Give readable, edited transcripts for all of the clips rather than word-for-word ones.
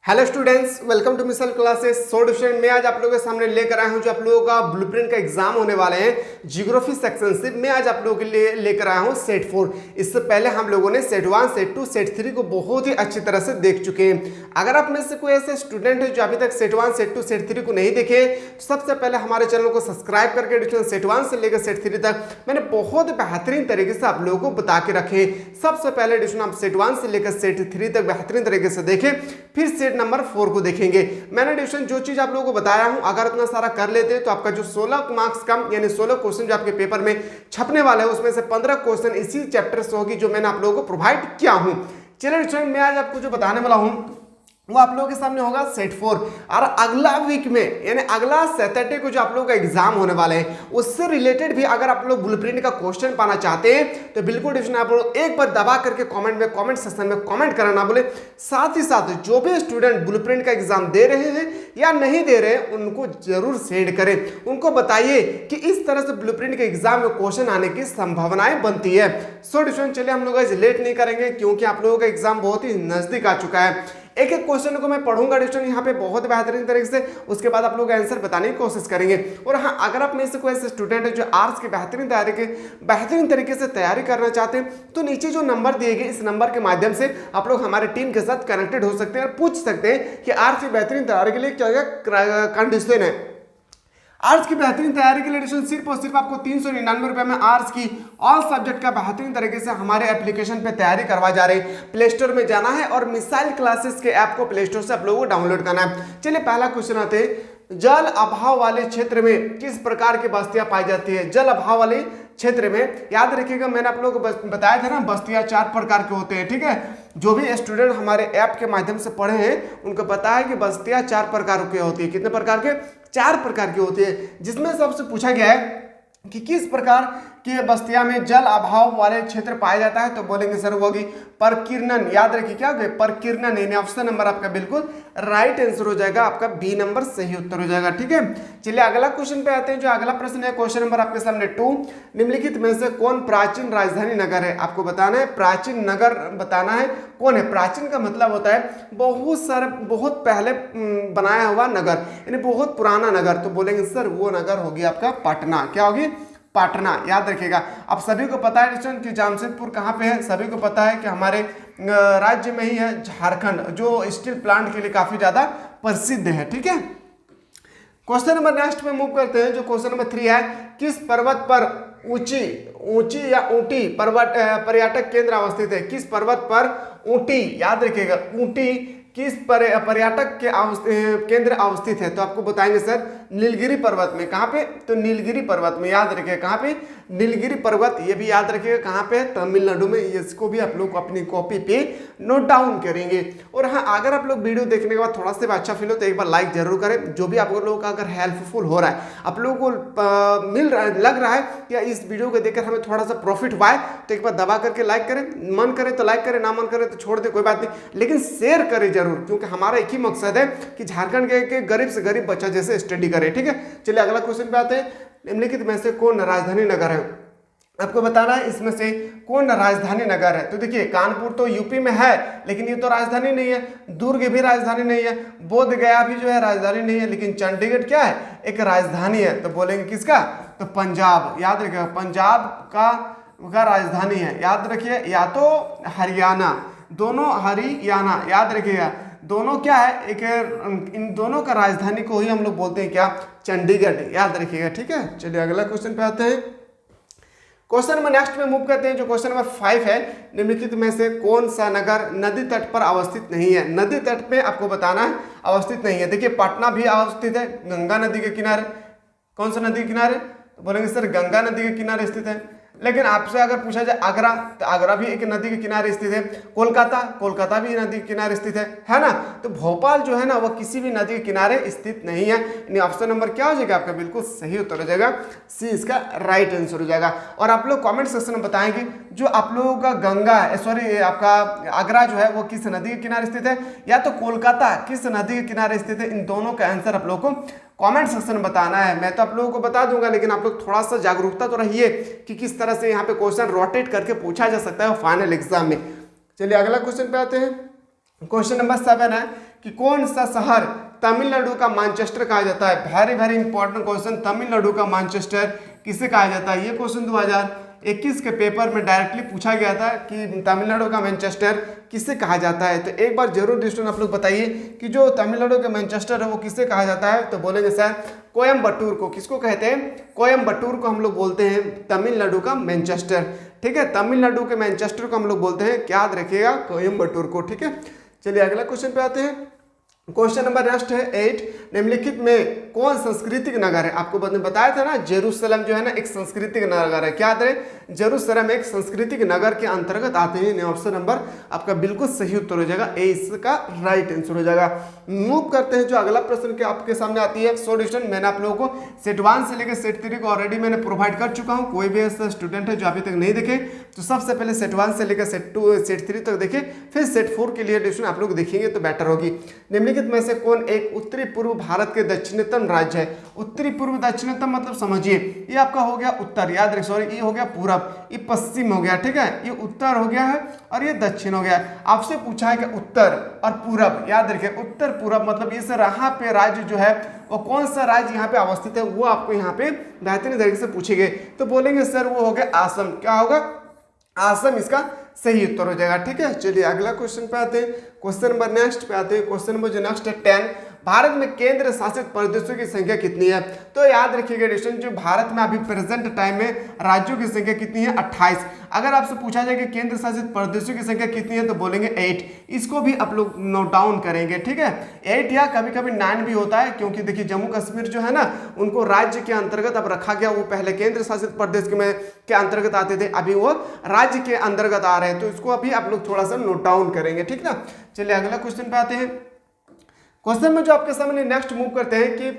Hello students, welcome to मिसल classes solution. मैं आज आप लोगों के सामने लेकर आया हूं जो आप लोगों का ब्लूप्रिंट का एग्जाम होने वाले हैं ज्योग्राफी सेक्शन से। मैं आज आप लोगों के लिए लेकर आया हूं सेट 4। इससे पहले हम लोगों ने सेट 1, सेट 2, सेट 3 को बहुत ही अच्छी तरह से देख चुके हैं। अगर आप में से कोई ऐसे स्टूडेंट है जो अभी तक सेट 1, सेट 2, सेट 3 को नहीं देखे तो सबसे पहले हमारे चैनल को सब्सक्राइब करके एडिशन सेट 1 से लेकर सेट 3 तक मैंने बहुत बेहतरीन तरीके से आप लोगों को बता के रखे। सबसे पहले एडिशन आप सेट 1 से लेकर सेट 3 तक बेहतरीन तरीके से देखें, फिर सेट नंबर 4 को देखेंगे। मैंने डिवीजन जो चीज आप लोगों को बताया हूं, अगर इतना सारा कर लेते हैं तो आपका जो 16 मार्क्स का यानी 16 क्वेश्चन जो आपके पेपर में छपने वाले हैं उसमें से 15 क्वेश्चन इसी चैप्टर से होगी जो मैंने आप लोगों को प्रोवाइड किया हूं। चलिए स्टूडेंट, मैं आज आपको जो बताने वाला हूं वो आप लोगों के सामने होगा सेट 4। और अगला वीक में यानी अगला सैटरडे को जो आप लोगों का एग्जाम होने वाले हैं उससे रिलेटेड भी अगर आप लोग ब्लूप्रिंट का क्वेश्चन पाना चाहते हैं तो बिल्कुल डिवीजन आप लोग एक बार दबा करके कमेंट सेक्शन में कमेंट करना ना बोले। साथ ही साथ जो भी स्टूडेंट ब्लूप्रिंट का एग्जाम दे रहे हैं या नहीं दे रहे हैं उनको जरूर सेंड करें। उनको बताइए कि इस तरह से ब्लूप्रिंट के एग्जाम में क्वेश्चन आने की संभावनाएं बनती है। सो डिवीजन चलिए हम लोग लेट नहीं करेंगे क्योंकि आप लोगों का एग्जाम बहुत ही नजदीक आ चुका है। एक एक क्वेश्चन को मैं पढ़ूंगा डिवीजन यहाँ पे बहुत बेहतरीन तरीके से, उसके बाद आप लोग आंसर बताने की कोशिश करेंगे। और हाँ, अगर आप में से कोई ऐसे स्टूडेंट है जो आर्ट्स की बेहतरीन तरीके से तैयारी करना चाहते हैं तो नीचे जो नंबर दिए गए इस नंबर के माध्यम से आप लोग हमारे टीम के साथ कनेक्टेड हो सकते हैं और पूछ सकते हैं कि आर्ट्स की बेहतरीन तैयारी के लिए क्या क्या कंडीशन है। आर्ट्स की बेहतरीन तैयारी के लिए एडिशन सिर्फ और सिर्फ आपको 399 रुपए में आर्ट्स की ऑल सब्जेक्ट का बेहतरीन तरीके से हमारे एप्लीकेशन पे तैयारी करवा जा रहे हैं। प्ले स्टोर में जाना है और मिसाइल क्लासेस के ऐप को प्ले स्टोर से आप लोगों को डाउनलोड करना है। चलिए पहला क्वेश्चन आते हैं, जल अभाव वाले क्षेत्र में किस प्रकार की बस्तियां पाई जाती है। जल अभाव वाले क्षेत्र में याद रखिएगा, मैंने आप लोगों को बताया था ना, बस्तियां 4 प्रकार के होते हैं। ठीक है, जो भी स्टूडेंट हमारे ऐप के माध्यम से पढ़े हैं उनको पता है कि बस्तियां 4 प्रकार की होती है। कितने प्रकार के? 4 प्रकार की होती है, जिसमें सबसे पूछा गया है कि किस प्रकार की बस्तियां में जल अभाव वाले क्षेत्र पाया जाता है, तो बोलेंगे सर वो होगी परकीर्णन। याद रखिए क्या होगा? परकीर्णन। यानी ऑप्शन नंबर आपका बिल्कुल राइट आंसर हो जाएगा, आपका बी नंबर सही उत्तर हो जाएगा। ठीक है, चलिए अगला क्वेश्चन पे आते हैं। जो अगला प्रश्न है क्वेश्चन नंबर आपके सामने 2, निम्नलिखित में से कौन प्राचीन राजधानी नगर है? आपको बताना है प्राचीन नगर, बताना है कौन है। प्राचीन का मतलब होता है बहुत पहले बनाया हुआ नगर, यानी बहुत पुराना नगर। तो बोलेंगे सर वो नगर होगी आपका पटना। क्या होगी? पटना। याद रखिएगा। अब सभी को पता है कि जमशेदपुर कहाँ पे है, सभी को पता है कि हमारे राज्य में ही है, झारखंड, जो स्टील प्लांट के लिए काफी ज्यादा प्रसिद्ध है। ठीक है, क्वेश्चन नंबर नेक्स्ट में मूव करते हैं। जो क्वेश्चन नंबर 3 है, किस पर्वत पर ऊंची या ऊटी पर्यटक केंद्र अवस्थित है? किस पर्वत पर ऊटी, याद रखिएगा, ऊटी किस पर्यटक के केंद्र अवस्थित है? तो आपको बताएंगे सर नीलगिरी पर्वत में। कहाँ पे? तो नीलगिरी पर्वत में। याद रखिए कहाँ पे? नीलगिरी पर्वत। ये भी याद रखिएगा कहाँ पे? तमिलनाडु में। इसको भी आप लोग अपनी कॉपी पे नोट डाउन करेंगे। और हाँ, अगर आप लोग वीडियो देखने के बाद थोड़ा सा भी अच्छा फील हो तो एक बार लाइक जरूर करें। जो भी आप लोगों का अगर हेल्पफुल हो रहा है, आप लोगों को लग रहा है कि इस वीडियो को देखकर हमें थोड़ा सा प्रॉफिट हुआ है, तो एक बार दबा करके लाइक करें। मन करे तो लाइक करें, ना मन करे तो छोड़ दे, कोई बात नहीं, लेकिन शेयर करें जरूर, क्योंकि हमारा एक ही मकसद है कि झारखंड के गरीब से गरीब बच्चा जैसे स्टडी करे। ठीक है, चलिए अगला क्वेश्चन पे आते हैं। निम्नलिखित में से कौन राजधानी नगर है? आपको बताना है इसमें से कौन राजधानी नगर है। तो देखिए, कानपुर तो यूपी में है लेकिन ये तो राजधानी नहीं है। दुर्ग भी राजधानी नहीं है। बोध गया भी जो है राजधानी नहीं है। लेकिन चंडीगढ़ क्या है? एक राजधानी है। तो बोलेंगे किसका? तो पंजाब। याद रखिएगा, पंजाब का राजधानी है। याद रखिए, या तो हरियाणा, दोनों हरियाणा। याद रखिएगा, दोनों क्या है? एक इन दोनों का राजधानी को ही हम लोग बोलते हैं क्या? चंडीगढ़। याद रखिएगा। ठीक है, चलिए अगला क्वेश्चन पे आते हैं। क्वेश्चन नंबर नेक्स्ट में मूव करते हैं। जो क्वेश्चन नंबर 5 है, निम्नलिखित में से कौन सा नगर नदी तट पर अवस्थित नहीं है? नदी तट पे आपको बताना है अवस्थित नहीं है। देखिए, पटना भी अवस्थित है गंगा नदी के किनारे। कौन सा नदी के किनारे? तो बोलेंगे सर गंगा नदी के किनारे स्थित है। लेकिन आपसे अगर पूछा जाए आगरा, तो आगरा भी एक नदी के किनारे स्थित है। कोलकाता भी नदी के किनारे स्थित है ना। तो भोपाल जो है ना वह किसी भी नदी के किनारे स्थित नहीं है। यानी ऑप्शन नंबर क्या हो जाएगा आपका? बिल्कुल सही उत्तर हो जाएगा, सी इसका राइट आंसर हो जाएगा। और आप लोग कमेंट सेक्शन में बताएंगे जो आप लोगों का गंगा आपका आगरा जो है वो किस नदी के किनारे स्थित है, या तो कोलकाता किस नदी के किनारे स्थित है। इन दोनों का आंसर आप लोग को कमेंट सेक्शन में बताना है। मैं तो आप लोगों को बता दूंगा, लेकिन आप लोग थोड़ा सा जागरूकता तो रहिए कि किस तरह से यहाँ पे क्वेश्चन रोटेट करके पूछा जा सकता है फाइनल एग्जाम में। चलिए अगला क्वेश्चन पे आते हैं। क्वेश्चन नंबर 7 है, कि कौन सा शहर तमिलनाडु का मैनचेस्टर कहा जाता है। Very very important question, Tamil Nadu का मैनचेस्टर किसे कहा जाता है। ये क्वेश्चन 2021 के पेपर में डायरेक्टली पूछा गया था कि तमिलनाडु का मैनचेस्टर किसे कहा जाता है। तो एक बार जरूर स्टूडेंट आप लोग बताइए कि जो तमिलनाडु का मैनचेस्टर है वो किसे कहा जाता है। तो बोलेंगे सर कोयम्बटूर को। किसको कहते हैं? कोयम्बटूर को हम लोग बोलते हैं तमिलनाडु का मैनचेस्टर। ठीक है, तमिलनाडु के मैनचेस्टर को हम लोग बोलते हैं, क्या याद रखिएगा, कोयम्बटूर को। ठीक है, चलिए अगला क्वेश्चन पे आते हैं। क्वेश्चन नंबर नेक्स्ट है 8, निम्नलिखित में कौन सांस्कृतिक नगर है। आपको बताया था ना जेरूसलम जो है ना एक सांस्कृतिक नगर है। क्या याद रहे, जेरूसलम एक सांस्कृतिक नगर के अंतर्गत आते हैं। ऑप्शन नंबर आपका बिल्कुल सही उत्तर हो जाएगा, ए इसका राइट आंसर हो जाएगा। मूव करते हैं जो अगला प्रश्न के आपके सामने आती है। सॉल्यूशन मैंने आप लोगों को सेट 1 से लेकर सेट 3 को ऑलरेडी मैंने प्रोवाइड कर चुका हूँ। कोई भी ऐसा स्टूडेंट है जो अभी तक नहीं देखे तो सबसे पहले सेट 1 से लेकर सेट 2 सेट 3 तक देखे, फिर सेट 4 के लिए एडिशन आप लोग देखेंगे तो बेटर होगी। निम्नलिखित में से कौन एक उत्तरी पूर्व भारत के दक्षिणतम राज्य है। उत्तरी पूर्व दक्षिणतम मतलब समझिए ये आपका हो गया उत्तर, याद रखिए, सॉरी ये हो गया पूरब, ये पश्चिम हो गया। ठीक है, ये उत्तर हो गया है और ये दक्षिण हो गया। आपसे पूछा है कि उत्तर और पूरब, याद रखिए उत्तर पूरब मतलब इस यहाँ पे राज्य जो है वो कौन सा राज्य यहाँ पे अवस्थित है, वो आपको यहाँ पे बेहतरीन तरीके से पूछेंगे। तो बोलेंगे सर वो हो गया असम। क्या होगा? असम इसका सही उत्तर हो जाएगा। ठीक है, चलिए अगला क्वेश्चन पे आते हैं। क्वेश्चन नंबर नेक्स्ट पे आते हैं। क्वेश्चन नंबर जो नेक्स्ट है 10, भारत में केंद्र शासित प्रदेशों की संख्या कितनी है। तो याद रखिएगा एडिशन जो भारत में अभी प्रेजेंट टाइम में राज्यों की संख्या कितनी है, 28। अगर आपसे पूछा जाए कि केंद्र शासित प्रदेशों की संख्या कितनी है तो बोलेंगे 8। इसको भी आप लोग नोट डाउन करेंगे। ठीक है, 8 या कभी कभी 9 भी होता है, क्योंकि देखिए जम्मू कश्मीर जो है ना उनको राज्य के अंतर्गत अब रखा गया। वो पहले केंद्र शासित प्रदेश के अंतर्गत आते थे, अभी वो राज्य के अंतर्गत आ रहे हैं। तो इसको अभी आप लोग थोड़ा सा नोट डाउन करेंगे। ठीक ना, चलिए अगला क्वेश्चन पे आते हैं। क्वेश्चन में जो आपके सामने नेक्स्ट मूव करते हैं कि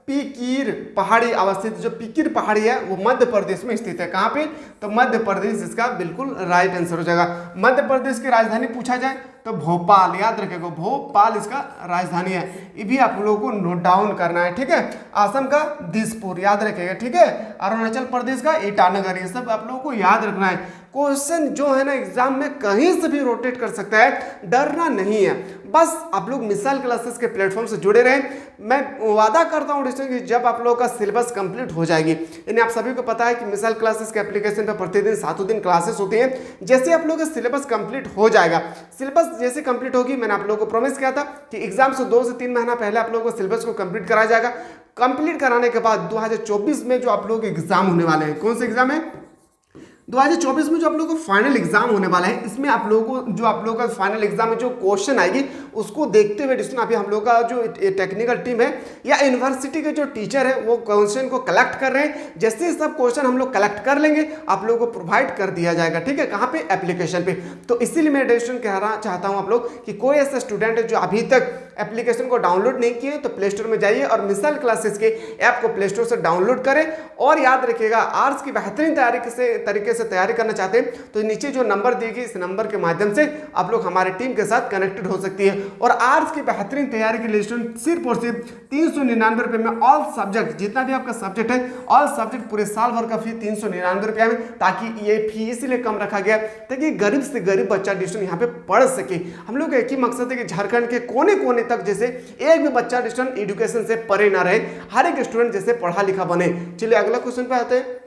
पीकीर पहाड़ी अवस्थित, जो पीकीर पहाड़ी है वो मध्य प्रदेश में स्थित है। कहाँ पे? तो मध्य प्रदेश इसका बिल्कुल राइट आंसर हो जाएगा। मध्य प्रदेश की राजधानी पूछा जाए तो भोपाल, याद रखेगा भोपाल इसका राजधानी है। ये भी आप लोगों को नोट डाउन करना है। ठीक है, असम का दिसपुर, याद रखेगा। ठीक है, अरुणाचल प्रदेश का ईटानगर, ये सब आप लोगों को याद रखना है। क्वेश्चन जो है ना एग्जाम में कहीं से भी रोटेट कर सकता है, डरना नहीं है। बस आप लोग मिसाइल क्लासेस के प्लेटफॉर्म से जुड़े रहें। मैं वादा करता हूँ कि जब आप लोगों का सिलेबस कंप्लीट हो जाएगी, यानी आप सभी को पता है कि मिसाइल क्लासेस के एप्लीकेशन पे प्रतिदिन 7 दिन क्लासेस होती हैं। जैसे आप लोगों का सिलेबस कंप्लीट हो जाएगा, सिलेबस जैसे कंप्लीट होगी, मैंने आप लोगों को प्रॉमिस किया था कि एग्जाम से 2 से 3 महीना पहले आप लोगों को सिलेबस को कंप्लीट कराया जाएगा। कंप्लीट कराने के बाद 2024 में जो आप लोगों के एग्जाम होने वाले हैं, कौन से एग्जाम है 2024 में जो आप लोगों को फाइनल एग्जाम होने वाला है, इसमें आप लोगों को जो आप लोगों का फाइनल एग्जाम में जो क्वेश्चन आएगी उसको देखते हुए डिस्कशन अभी हम लोग का जो टेक्निकल टीम है या यूनिवर्सिटी के जो टीचर है वो क्वेश्चन को कलेक्ट कर रहे हैं। जैसे सब क्वेश्चन हम लोग कलेक्ट कर लेंगे आप लोगों को प्रोवाइड कर दिया जाएगा। ठीक है, कहाँ पे? एप्लीकेशन पे। तो इसीलिए मैं डिस्कशन कहना चाहता हूँ आप लोग कि कोई ऐसा स्टूडेंट है जो अभी तक एप्लीकेशन को डाउनलोड नहीं किए तो प्ले स्टोर में जाइए और मिसाइल क्लासेस के ऐप को प्ले स्टोर से डाउनलोड करें। और याद रखिएगा आर्ट्स की बेहतरीन तरीके से तैयारी करना चाहते हैं तो नीचे जो नंबर दिएगी इस नंबर के माध्यम से आप लोग हमारे टीम के साथ कनेक्टेड हो सकती है। और आर्ट्स की बेहतरीन तैयारी के लिए सिर्फ और सिर्फ 399 रुपये में ऑल सब्जेक्ट, जितना भी आपका सब्जेक्ट है ऑल सब्जेक्ट पूरे साल भर का फी 399 रुपया में, ताकि ये फी इसलिए कम रखा गया ताकि गरीब से गरीब बच्चा डिस्ट्रिक्ट यहाँ पे पढ़ सके। हम लोग एक ही मकसद है कि झारखंड के कोने कोने तक जैसे एक भी बच्चा डिस्टेंस एजुकेशन से परे ना रहे, हर एक स्टूडेंट जैसे पढ़ा लिखा बने। चलिए अगला क्वेश्चन पे आते हैं।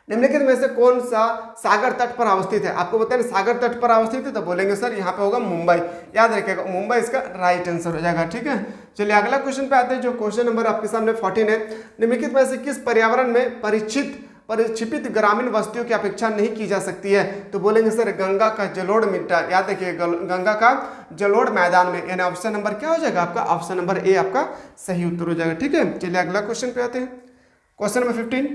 निम्नलिखित में से कौन सा सागर तट पर अवस्थित है। आपको बताएं सागर तट पर अवस्थित है तो बोलेंगे सर यहाँ पे होगा मुंबई, याद रखिएगा मुंबई इसका राइट आंसर हो जाएगा। ठीक है, चलिए अगला क्वेश्चन पे आते हैं जो क्वेश्चन नंबर आपके सामने 14 है। निम्नलिखित में से किस पर्यावरण में परिक्षिपित ग्रामीण बस्तियों की अपेक्षा नहीं की जा सकती है। तो बोलेंगे सर गंगा का जलोढ़ मिट्टा, याद रखिए गंगा का जलोढ़ मैदान में, यानी ऑप्शन नंबर क्या हो जाएगा आपका? ऑप्शन नंबर ए आपका सही उत्तर हो जाएगा। ठीक है, चलिए अगला क्वेश्चन पे आते हैं। Question number 15,